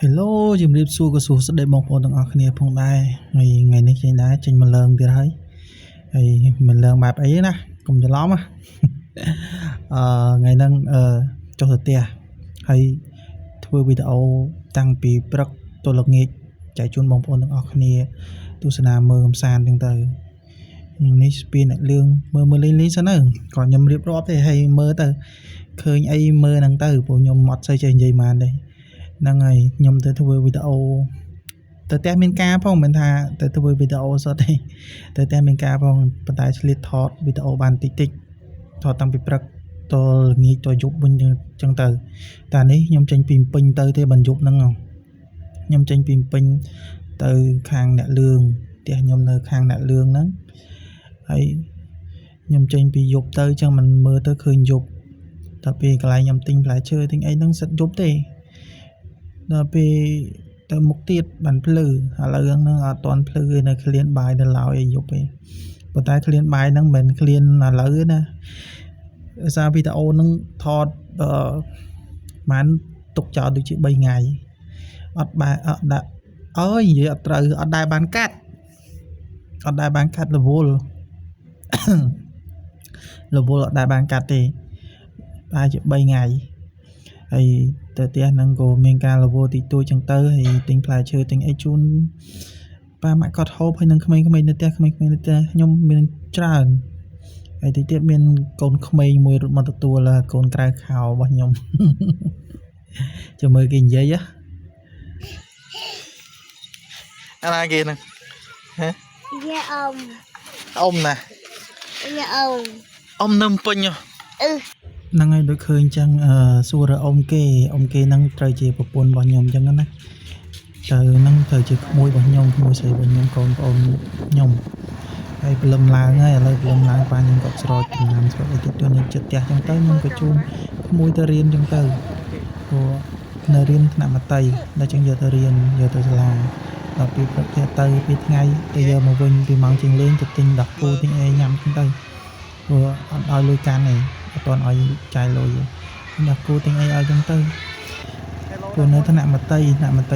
Hello ជំរាបសួរក៏សួស្តីបងប្អូនទាំងអស់គ្នាផងដែរថ្ងៃនេះចេញដែរចេញមកឡើងទៀតហើយមិនឡើងបែបអីណាកុំច្រឡំណាថ្ងៃហ្នឹងចុះទៅផ្ទះហើយធ្វើវីដេអូតាំងពីព្រឹកទល់ល្ងាចចែកជូនបងប្អូនទាំងអស់គ្នាទស្សនាមើលកំសាន្តចឹងទៅនេះស្ពានអ្នកលឿងមើលលេងសិនទៅក៏ខ្ញុំរៀបរាប់ទេហើយមើលទៅឃើញអីមើលហ្នឹងទៅព្រោះខ្ញុំអត់សូវចេះនិយាយប៉ុន្មានទេហ្នឹងហើយខ្ញុំទៅធ្វើវីដេអូទៅផ្ទះមានការផងមិនថាទៅធ្វើវីដេអូសតទេទៅផ្ទះមានការផងប៉ុន្តែឆ្លៀតថតវីដេអូបានតិចថតតាំងពីព្រឹកតល្ងាចតយប់វិញចឹងទៅតែនេះខ្ញុំចេញពីពេញទៅទេបានយប់ហ្នឹងខ្ញុំចេញពីពេញទៅខាងអ្នកលឿងផ្ទះខ្ញុំនៅខាងអ្នកលឿងហ្នឹងហើយខ្ញុំចេញពីយប់ទៅចឹងមិនមើលទៅឃើញយប់តែពេលកន្លែងខ្ញុំទិញផ្លែឈើទិញអីហ្នឹងសិតយប់ទេដល់ពេលទៅមុខទៀតបានភ្លឺឥឡូវហ្នឹងអត់ទាន់ភ្លឺទេនៅក្លៀនបាយនៅឡើយយប់ទេប៉ុន្តែក្លៀនបាយហ្នឹងមិនមែនក្លៀនឥឡូវទេណាសារវីដេអូហ្នឹងថតបានទុកចោលដូចជា3ថ្ងៃអត់ដាក់អើយនិយាយអត់ត្រូវអត់ដែលបានកាត់រវល់អត់ដែលបានកាត់ទេតែជា3ថ្ងៃហើយទៅផ្ទះហ្នឹងក៏មានការរវល់តិចតួចចឹងទៅហើយទិញផ្លែឈើទិញអីជូនប៉ាម៉ាក់គាត់ហូបហើយនឹងក្មេងៗនៅផ្ទះក្មេងៗនៅផ្ទះខ្ញុំមានច្រើនហើយតិចទៀតមានកូនក្មេងមួយរត់មកទទួលកូនក្រៅខោរបស់ខ្ញុំចាំមើលគេនិយាយអាណាគេហ្នឹងហ៎យ៉ាអ៊ំណាយ៉ាអ៊ំនឹមពេញហ្នឹងហើយដូចឃើញចឹងសួរអ៊ំគេហ្នឹងត្រូវជាប្រពន្ធរបស់ខ្ញុំចឹងណាទៅហ្នឹងត្រូវជាក្មួយរបស់ខ្ញុំក្មួយស្រីរបស់ខ្ញុំកូនប្អូនខ្ញុំហើយព្រលឹមឡើងហើយឥឡូវព្រលឹមឡើងប៉ាខ្ញុំក៏ស្រោចដំណាំស្រោចអីទៅនៅចិត្តផ្ទះចឹងទៅខ្ញុំក៏ជូនក្មួយទៅរៀនចឹងទៅព្រោះនៅរៀនថ្នាក់មត្តេយ្យដល់ចឹងយកទៅរៀនយកទៅសាលាដល់ពេលព្រឹកទៅពេលថ្ងៃទៅយកមកវិញពីម៉ោងជាងលេងទៅទិញដាក់ពូទិញអីញ៉ាំចឹងទៅព្រោះអត់ឲ្យលុយកាន់ទេអត់ទាន់ឲ្យចាយលុយដាក់គូទិញអីឲ្យចឹងទៅព្រោះនៅថ្នាក់មត្តេយ្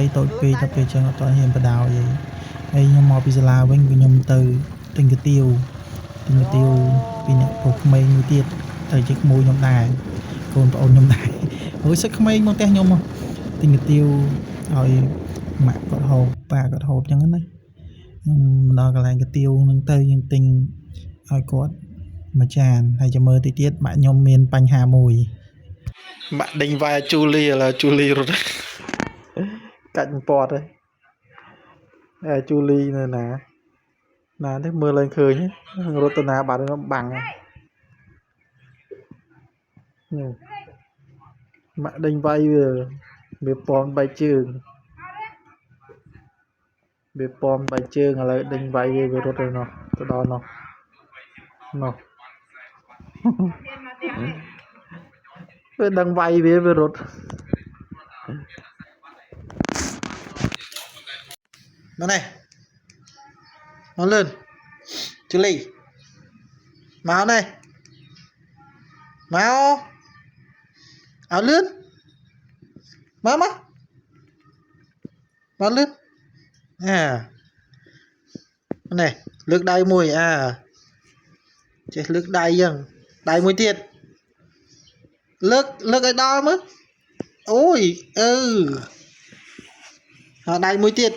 យតូចពេកដល់ពេលចឹងអត់ទាន់ហ៊ានបដោយហើយខ្ញុំមកពីសាលាវិញខ្ញុំទៅទិញកាទៀវពីអ្នកពូក្មេងមួយទៀតទៅជាក្មួយខ្ញុំដែរកូនប្អូនខ្ញុំដែរហើយសិតក្មេងមកផ្ទះខ្ញុំទិញកាទៀវឲ្យម៉ាក់គាត់ហូបប៉ាគាត់ហូបចឹងណាមកដល់កន្លែងកាទៀវហ្នឹងទៅយើងទិញឲ្យគាត់មួយចានហើយចាំមើលតិចទៀតម៉ាក់ខ្ញុំមានបញ្ហាមួយម៉ាក់ដេញវាយជូលីឥឡូវជូលីរត់កាច់ពតហើយជូលីនៅណាទេមើលឡើងឃើញរត់ទៅណាបាត់បាំងម៉ាក់ដេញវាយវាពំបែកជើងឥឡូវដេញវាយវារត់ទៅនោះទៅដល់នោះវាដឹងវាយវារត់មកនេះមកលឿនជូលីមកនេះមកเอาលឿនមកលឿននេះលើកដៃមួយចេះលើកដៃចឹងដៃមួយទៀតលើកឲ្យដល់មើលអូយដៃមួយទៀត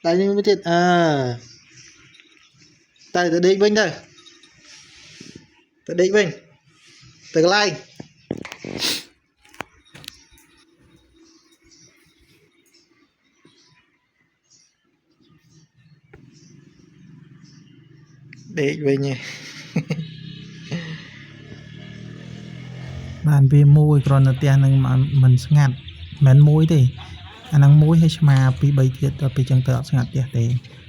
ទៅដេកវិញទៅទៅកន្លែងដេកវិញបានវាមួយគ្រាន់តែផ្ទះនឹងមិនស្ងាត់មិនមួយទេអាហ្នឹងមួយឲ្យឆ្មា2 3ទៀតដល់ពេលចឹងទៅអត់ស្ងាត់ផ្ទះទេ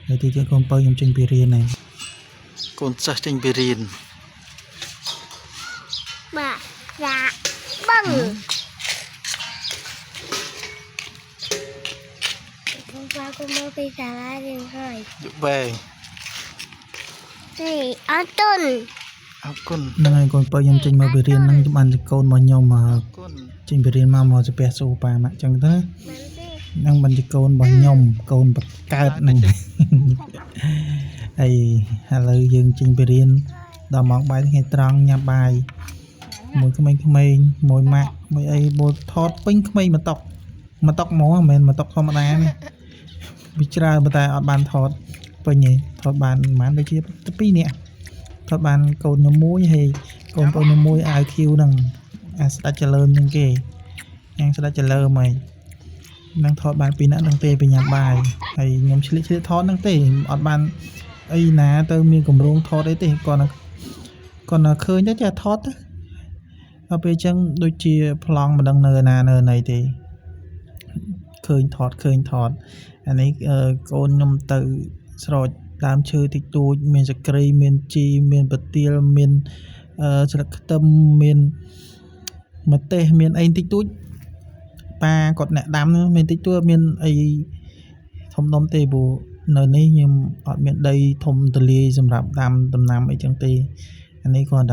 ហើយទីទៀតកូនបើខ្ញុំចេញពីរៀនហើយកូនសិស្សចេញពីរៀនបាទយ៉ាបឹងខ្ញុំមកពីសាលារៀនហើយវែងនេះអរគុណហ្នឹងហើយកូនបើខ្ញុំចេញមកពីរៀនហ្នឹងខ្ញុំបានកូនរបស់ខ្ញុំមកចេញពីរៀនមកស្ពះស៊ូប៉ាម៉ាក់ចឹងទៅ năng bằng chỉ côn bằng nhom côn bật cao năng ai hà lời dừng trình bề riêng đào mỏng bài ngày trăng nhà bài mùi cái mùi mạc mùi ai bột thọt pin cái mà tóc máu mình mà tóc không đá nè bị tra bờ tai ở bàn thọt pin nhỉ thọt bàn mán đây chia pi nè thọt bàn côn nhom muối hay côn nhom muối ai kêu năng đã trả lời những kì anh sẽ đã trả lời mày năng thọt bàn pin đã đăng tê về nhà bài hay nhóm chỉ thọt đăng tê ở bàn ấy ná tơ miên cùng rong thọt đấy tê còn là khơi nhất là thọt á ở bên chân đôi chia plong mà đăng nờ này thì khơi thọt anh ấy con nhom tự rồi làm chơi thì tôi miền sạc cây miền chi miền bát tiêu miền sạc tâm miền mà tê miền anh tích túi ba còn nè đám miền tích túi miền ấy thông đông tê bù nơi này nhưng ở miền đây thông từ ly dầm rạp đam tầm nam ấy chẳng tê anh ấy còn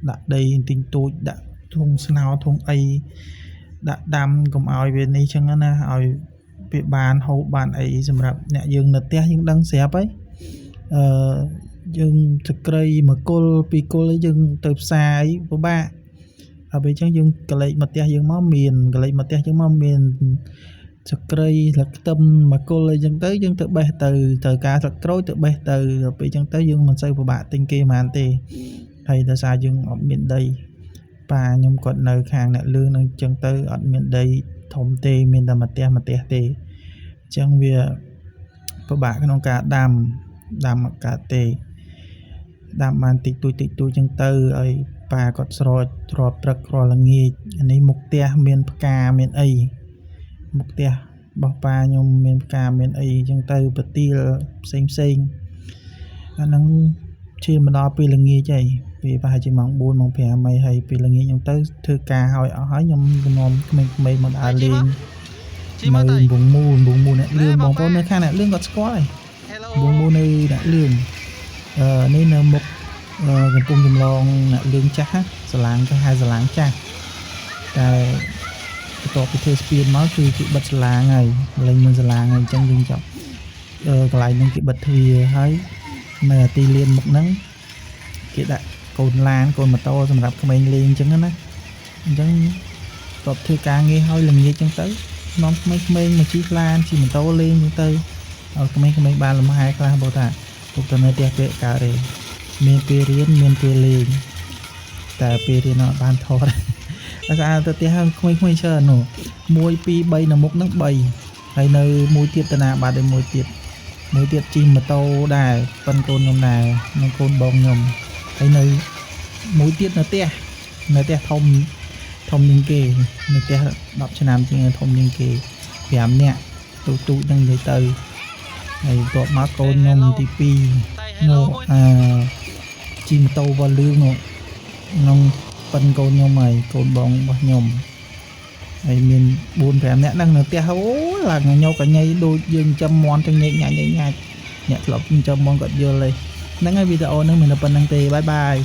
đã đây tích túi đã thùng sao thùng ấy đã đam cùng ai bên này chẳng na ai bị bàn hậu bàn ấy dầm rạp nè dương nợ té nhưng đăng xẹp ấy dương thực cây mà cô bị cô lấy dương từ xa ấy của ba ở bên trong dương cái lấy mặt tia dương máu miền cái lấy mặt tia dương máu miền thực cây là tâm mà cô lấy dương tới dương tự bê từ cá thật trôi tự bê từ ở bên trong tới dương mình xây của bạn tinh kia mà anh tì thầy ta xa dương ở miền đây và nhưng còn nơi hàng nè lương đang chân tới ở miền đây thống tê miền là mặt tia tê chẳng vì các bạn không cả đàm cả tê đàm màn tịch tôi chân tư ấy và có rồi trật rồi là nghề anh ấy mục tia miền ca miền ấy mục tia bảo ba nhung miền ca miền ấy chân tư bật tia xinh anh đang chia mà đó pi là nghề chạy vì ba chỉ mong buồn mong phè mày hay pi là nghề chân tư thư ca hỏi nhung nôm mình một à liền mày buồn mu nè lương bóng có nơi khác nè lương gọt squat này buồn mu nơi đã lương nên là một gần cùng dùm lòng nè lương chắc sờ láng cho hai sờ láng chắc tại tổ cái thế spin máu thì chị bật sờ láng này lên mình sờ láng này trong dừng trọng còn lại những chị bật thì thấy mà tì liền một nắng cái đại cồn lan cồn mà to xong gặp mình liền chẳng á chẳng tập thư ca nghe hơi lần gì chẳng tới nó mấy mà chiếc lan chỉ mình to lên như tới ở mấy ba làm hai cái bộ tạ cuộc tuần này đẹp cả rồi miền pê liềnแต่ pê nó ban thọ đấy ra tôi tiếc hơn không chờ nổ môi pi bay là một nước bay hay nơi môi tiệt tana ba đến môi tiệt chim mà to đài phân côn nhom này nó côn bông nhom hay nơi môi tiệt nó tiếc thông những kề nó tiếc đọc cho nam chính thông những kề giảm nè tụ đang dây từ này gọt má côn nhom thì pi nổ chim tàu vào lương nông phân côn nhom mày côn bóng bạc nhom ấy mình buồn phèm nè đang nở tia hố là nhau cả nhây đôi dương châm món trong nhảy nhẹ lọc châm món gọt vô lên nắng ngay video nữa mình là phần đăng tì bye bye.